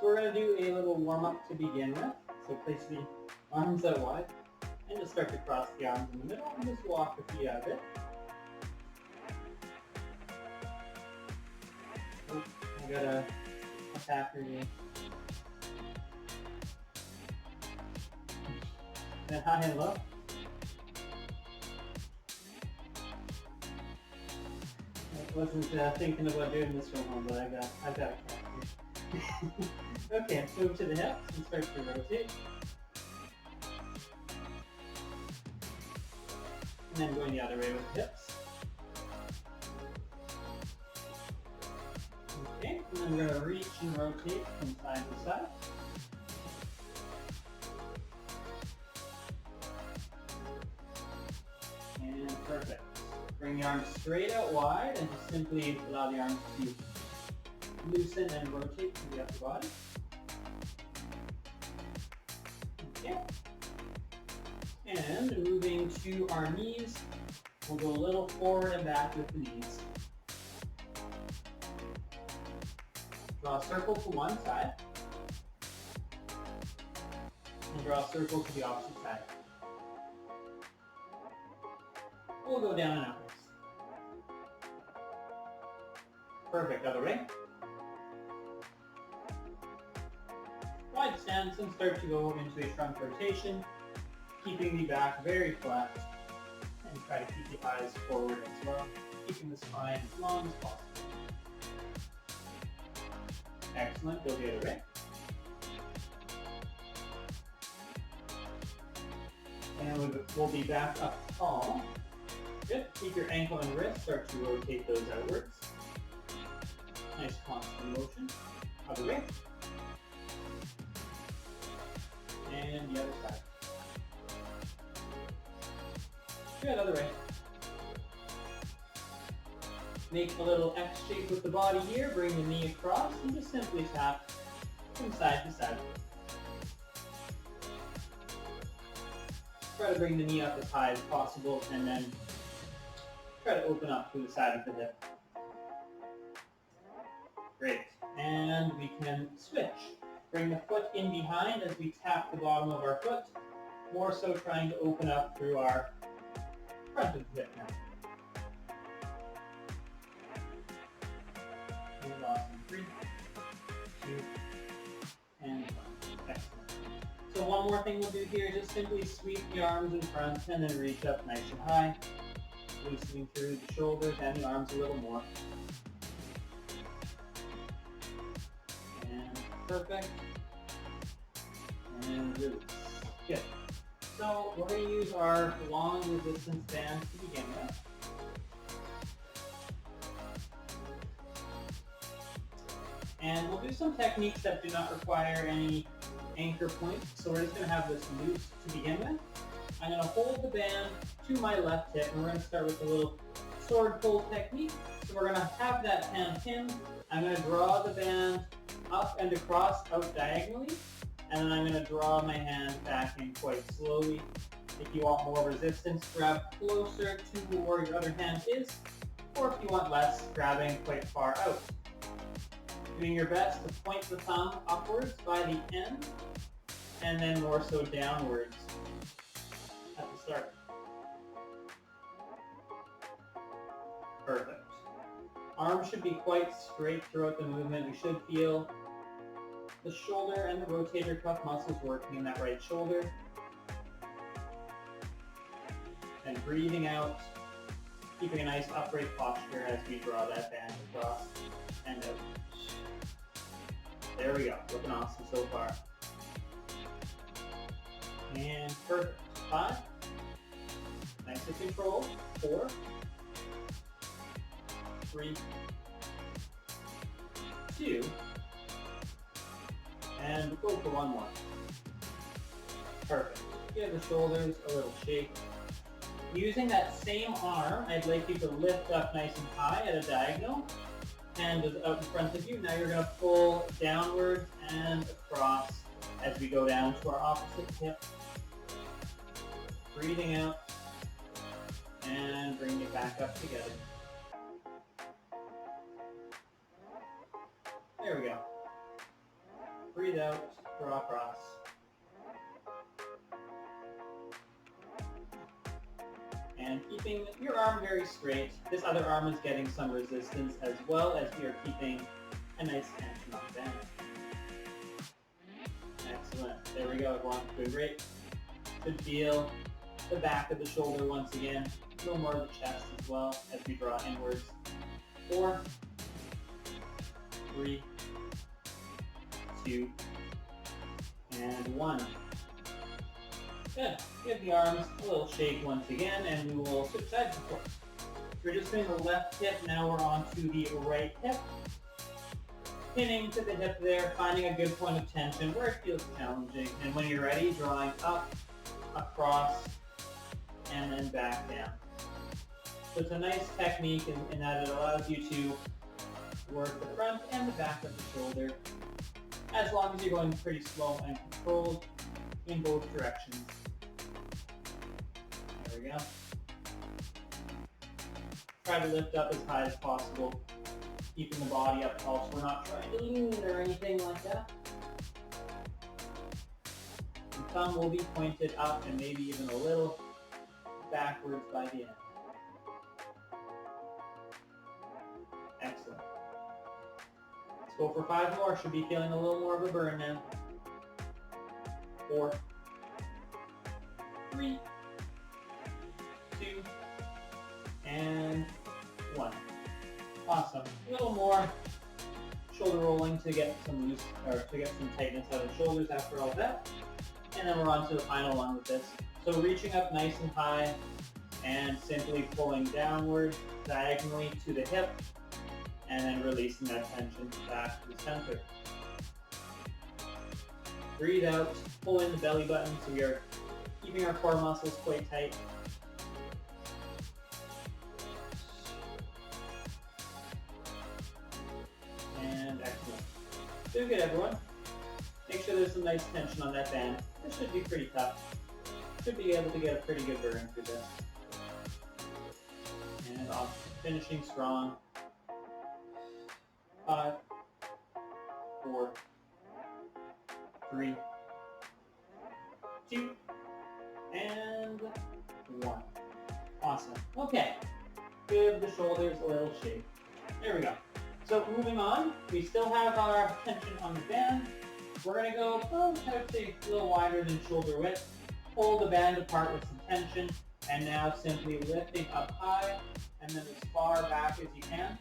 we're going to do a little warm-up to begin with. So place the arms out wide and just start to cross the arms in the middle and just walk the feet out a bit. Oh, I got a attacker here. Then high and low. I wasn't thinking about doing this from home, but I've got a cat here. Okay, let's move to the hips and start to rotate. And then going the other way with the hips. Okay, and then we're going to reach and rotate from side to side. And perfect. Bring the arms straight out wide and just simply allow the arms to loosen and rotate to the upper body. Okay. And moving to our knees, we'll go a little forward and back with the knees. Draw a circle to one side. And draw a circle to the opposite side. We'll go down and upwards. Perfect, other way. Wide stance and start to go into a front rotation, keeping the back very flat, and try to keep the eyes forward as well, keeping the spine as long as possible. Excellent, go the other way. And we'll be back up tall. Good, keep your ankle and wrist, start to rotate those outwards. Nice constant motion. Other way. And the other side. Good, other way. Make a little X shape with the body here, bring the knee across, and just simply tap from side to side. Try to bring the knee up as high as possible, and then try to open up to the side of the hip. Great, and we can switch. Bring the foot in behind as we tap the bottom of our foot, more so trying to open up through our front of the hip now. And awesome. 3, 2, and 1. Excellent. So one more thing we'll do here, just simply sweep the arms in front and then reach up nice and high, loosening through the shoulders and the arms a little more. And perfect. And release. Good. So we're going to use our long resistance bands to begin with. And we'll do some techniques that do not require any anchor points. So we're just going to have this loose to begin with. I'm going to hold the band to my left hip, and we're going to start with a little sword pull technique. So we're going to have that hand pinned. I'm going to draw the band up and across out diagonally, and then I'm going to draw my hand back in quite slowly. If you want more resistance, grab closer to where your other hand is, or if you want less, grabbing quite far out. Doing your best to point the thumb upwards by the end, and then more so downwards at the start. Perfect. Arms should be quite straight throughout the movement. We should feel the shoulder and the rotator cuff muscles working in that right shoulder. And breathing out, keeping a nice upright posture as we draw that band across and out. There we go, looking awesome so far. And perfect. 5, nice and controlled. 4, 3, 2, and go for one more. Perfect. Give the shoulders a little shake. Using that same arm, I'd like you to lift up nice and high at a diagonal. Hand is out in front of you. Now you're going to pull downwards and across as we go down to our opposite hip. Breathing out and bring it back up together. There we go. breathe out, draw across. And keeping your arm very straight. This other arm is getting some resistance as well as we are keeping a nice tension on the band. Excellent. There we go, everyone. Good, great. Should feel the back of the shoulder once again. A little more of the chest as well as we draw inwards. 4, 3, 2, and 1. Good. Give the arms a little shake once again, and we will switch sides, of course. We're just doing the left hip, now we're on to the right hip. Pinning to the hip there, finding a good point of tension where it feels challenging. And when you're ready, drawing up, across, and then back down. So it's a nice technique in that it allows you to work the front and the back of the shoulder, as long as you're going pretty slow and controlled in both directions. There we go. Try to lift up as high as possible, keeping the body up tall, so we're not trying to lean or anything like that. The thumb will be pointed up and maybe even a little backwards by the end. Excellent. Let's go for 5 more. Should be feeling a little more of a burn now. 4, 3, 2, and 1. Awesome. A little more shoulder rolling to get some loose, or to get some tightness out of the shoulders after all that. And then we're on to the final one with this. So reaching up nice and high and simply pulling downward diagonally to the hip and then releasing that tension back to the center. Breathe out, pull in the belly button so we are keeping our core muscles quite tight. And excellent. Do good, everyone. Make sure there's some nice tension on that band. This should be pretty tough. Should be able to get a pretty good burn through this. And off, finishing strong. 5, 4, 3, 2, and 1. Awesome. Okay. Give the shoulders a little shake. There we go. So moving on, we still have our tension on the band. We're going to go, I would say, a little wider than shoulder width. Pull the band apart with some tension, and now simply lifting up high, and then as far back as you can.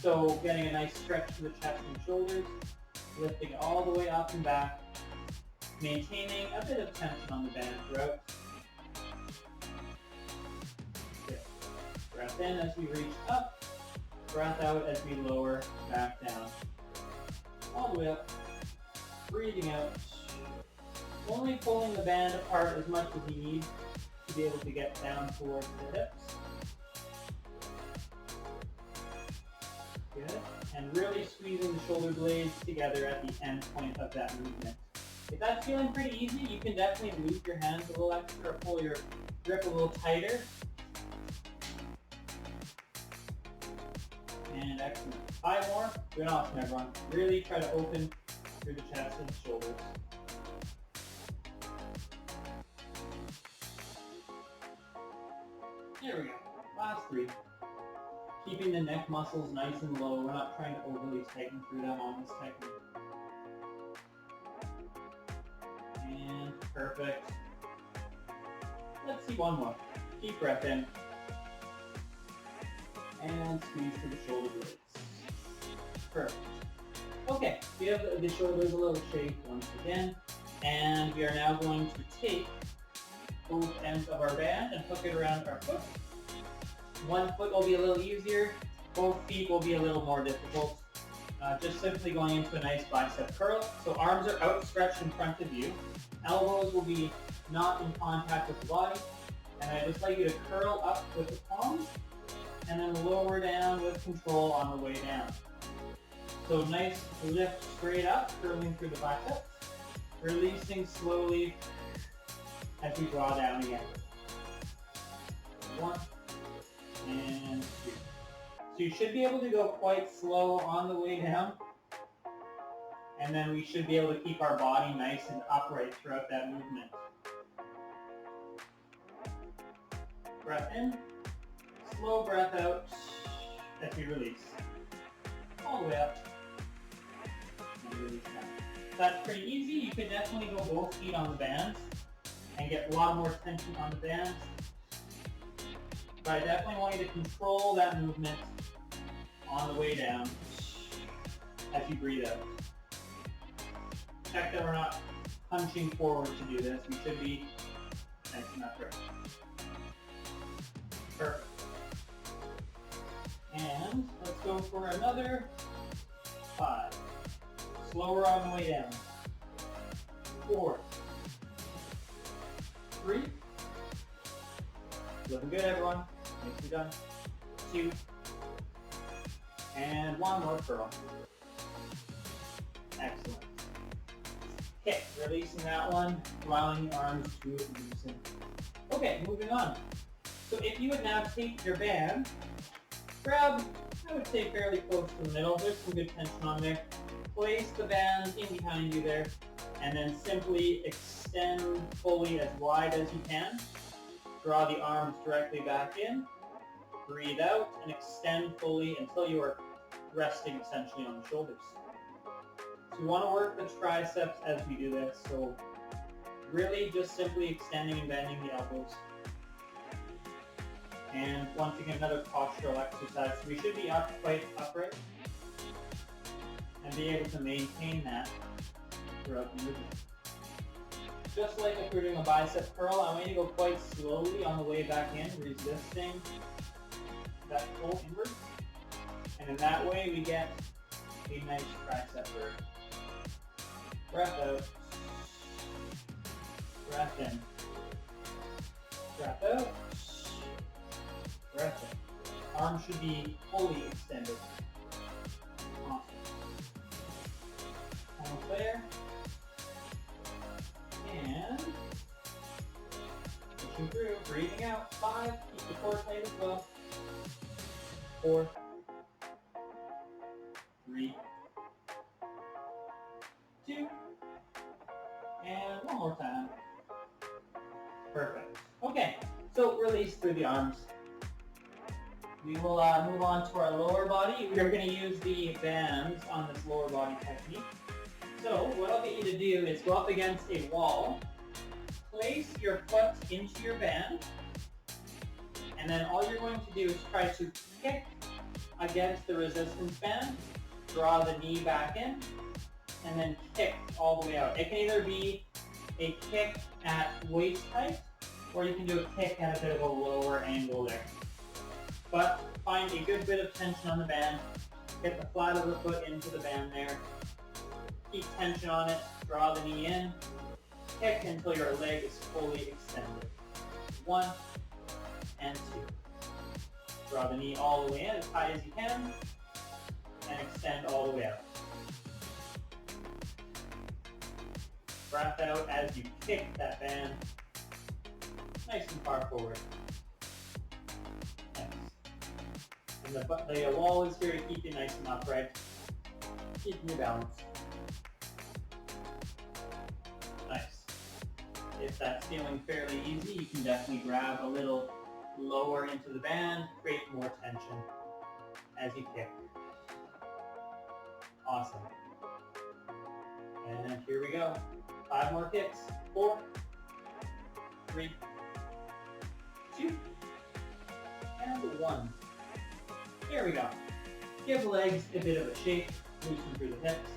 So getting a nice stretch to the chest and shoulders, lifting all the way up and back, maintaining a bit of tension on the band throughout. Good. Breath in as we reach up, breath out as we lower back down. All the way up, breathing out. Only pulling the band apart as much as you need to be able to get down towards the hips. Good. And really squeezing the shoulder blades together at the end point of that movement. If that's feeling pretty easy, you can definitely loop your hands a little extra or pull your grip a little tighter. And excellent. 5 more. Good, awesome, everyone. Really try to open through the chest and shoulders. There we go. Last 3. Keeping the neck muscles nice and low. We're not trying to overly tighten through them on this technique. And perfect. Let's see one more. Deep breath in. And squeeze to the shoulder blades. Perfect. Okay, we have the shoulders a little shake once again. And we are now going to take both ends of our band and hook it around our foot. One foot will be a little easier. Both feet will be a little more difficult. Just simply going into a nice bicep curl. So arms are outstretched in front of you. Elbows will be not in contact with the body. And I just like you to curl up with the palms and then lower down with control on the way down. So nice lift straight up, curling through the biceps. Releasing slowly as we draw down again. 1 and 2. So you should be able to go quite slow on the way down And then we should be able to keep our body nice and upright throughout that movement. Breath in, slow breath out as we release. All the way up. And release down. That's pretty easy. You could definitely go both feet on the bands and get a lot more tension on the bands. But I definitely want you to control that movement on the way down as you breathe out. Check that we're not punching forward to do this. We should be nice and upright. Perfect. And let's go for another 5. Slower on the way down. 4. 3. Looking good, everyone. Nicely done. 2. And 1 more curl. Excellent. Okay, releasing that one, allowing the arms to loosen. Okay, moving on. So if you would now take your band, grab, I would say fairly close to the middle. There's some good tension on there. Place the band in behind you there, and then simply extend fully as wide as you can. Draw the arms directly back in. Breathe out and extend fully until you are resting essentially on the shoulders. So we want to work the triceps as we do this. So really just simply extending and bending the elbows. And once again, another postural exercise. We should be quite upright and be able to maintain that throughout the movement. Just like if we're doing a bicep curl, I want you to go quite slowly on the way back in, resisting that pull inwards. And in that way, we get a nice tricep burn. Breath out. Breath in. Breath out. Breath in. Arms should be fully extended. Awesome. Almost there. And pushing through, breathing out. 5, keep the core tight as well. 4, 3, 2, and one more time. Perfect. Okay, so release through the arms. We will move on to our lower body. We are going to use the bands on this lower body technique. So what I'll get you to do is go up against a wall, place your foot into your band, and then all you're going to do is try to kick against the resistance band, draw the knee back in, and then kick all the way out. It can either be a kick at waist height, or you can do a kick at a bit of a lower angle there. But find a good bit of tension on the band, get the flat of the foot into the band there, keep tension on it, draw the knee in, kick until your leg is fully extended. 1 and 2. Draw the knee all the way in as high as you can, and extend all the way out. Breath out as you kick that band, nice and far forward. Nice. And the wall is here to keep you nice and upright, keeping you balanced. Nice. If that's feeling fairly easy, you can definitely grab a little lower into the band, create more tension as you kick. Awesome. And here we go. 5 more kicks. 4, 3, 2, and 1. There we go. Give the legs a bit of a shake, loosen through the hips,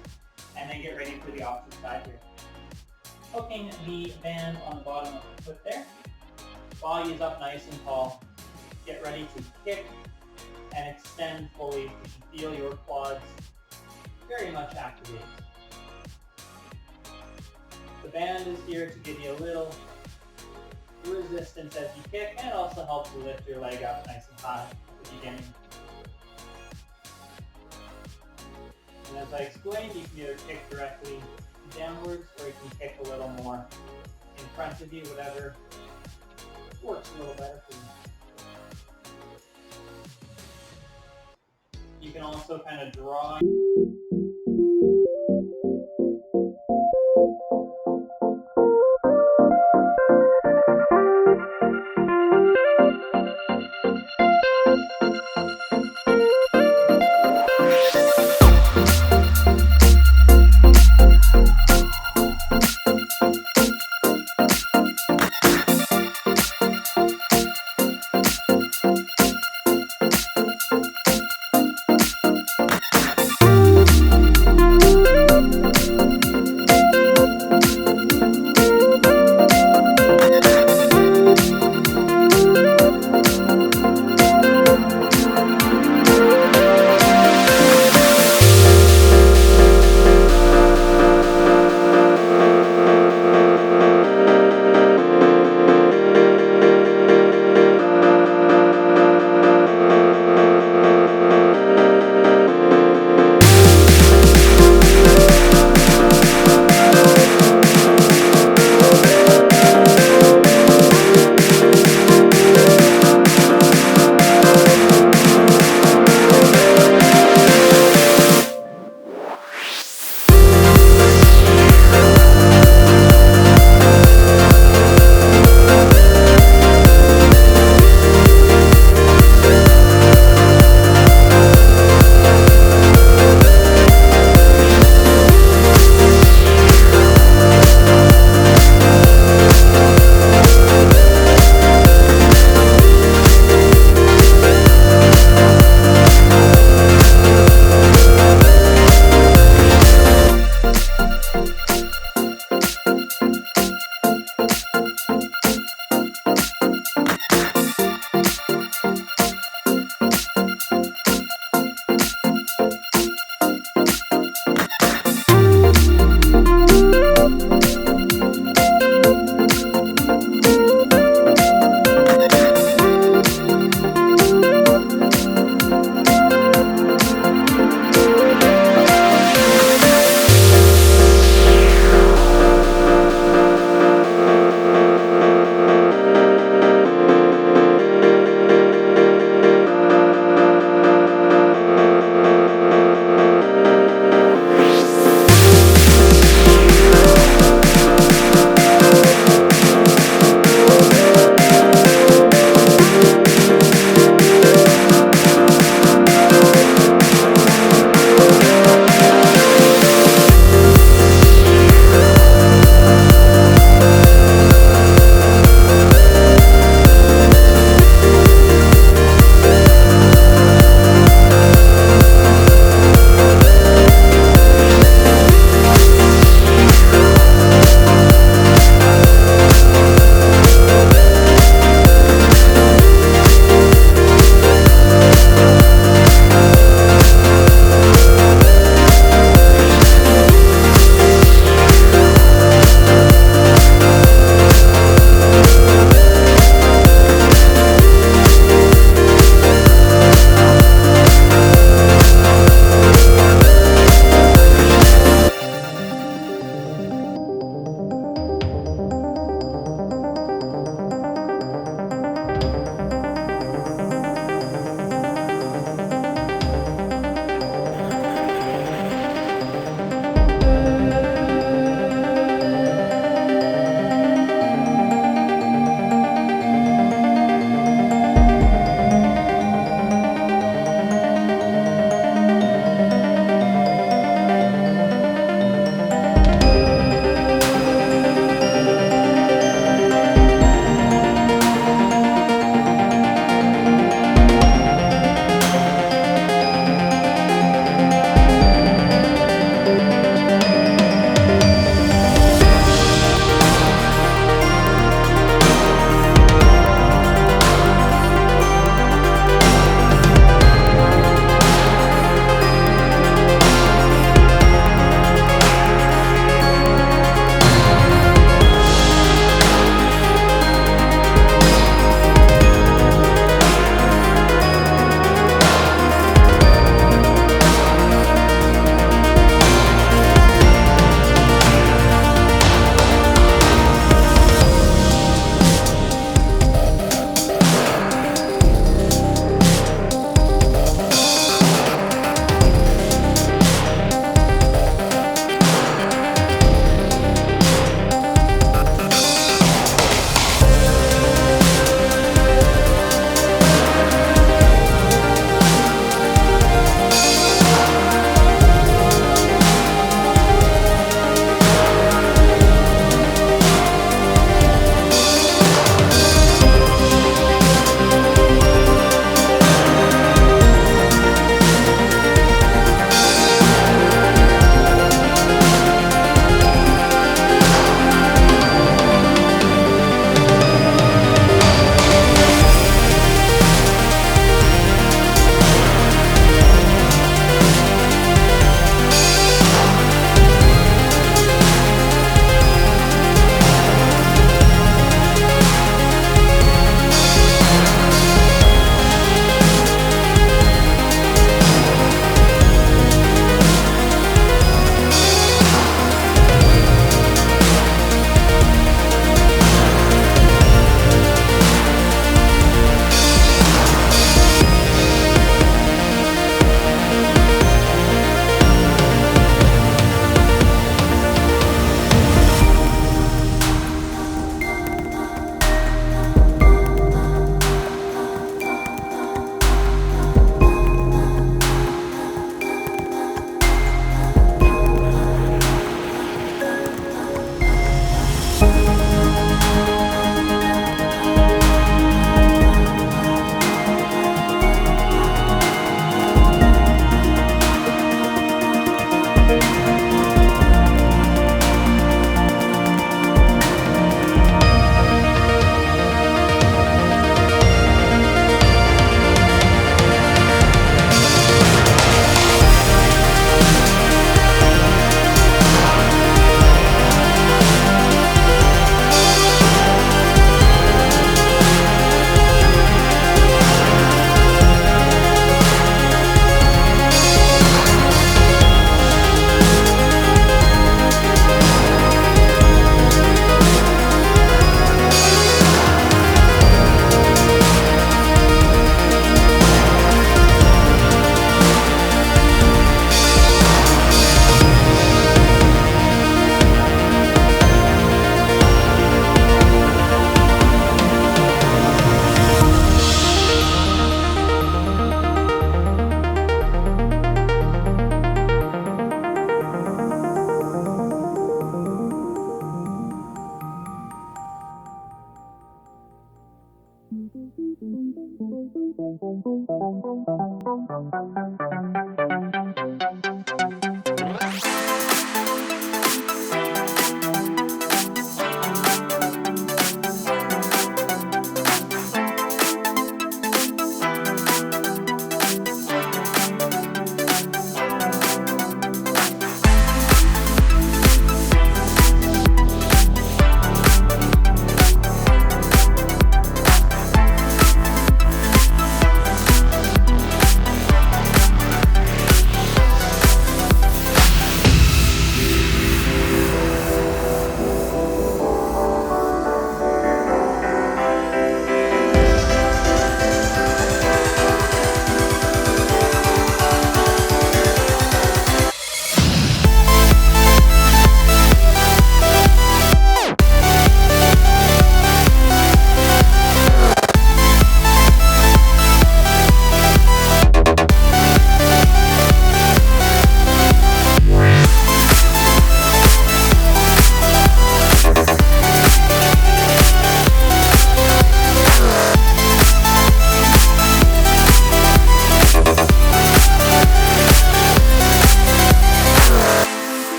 and then get ready for the opposite side here. Hooking the band on the bottom of the foot there. Body is up nice and tall. Get ready to kick and extend fully. You should feel your quads very much activated. The band is here to give you a little resistance as you kick, and also help to lift your leg up nice and high at the beginning. And as I explained, you can either kick directly downwards, or you can kick a little more in front of you, whatever works a little better for you. You can also kind of draw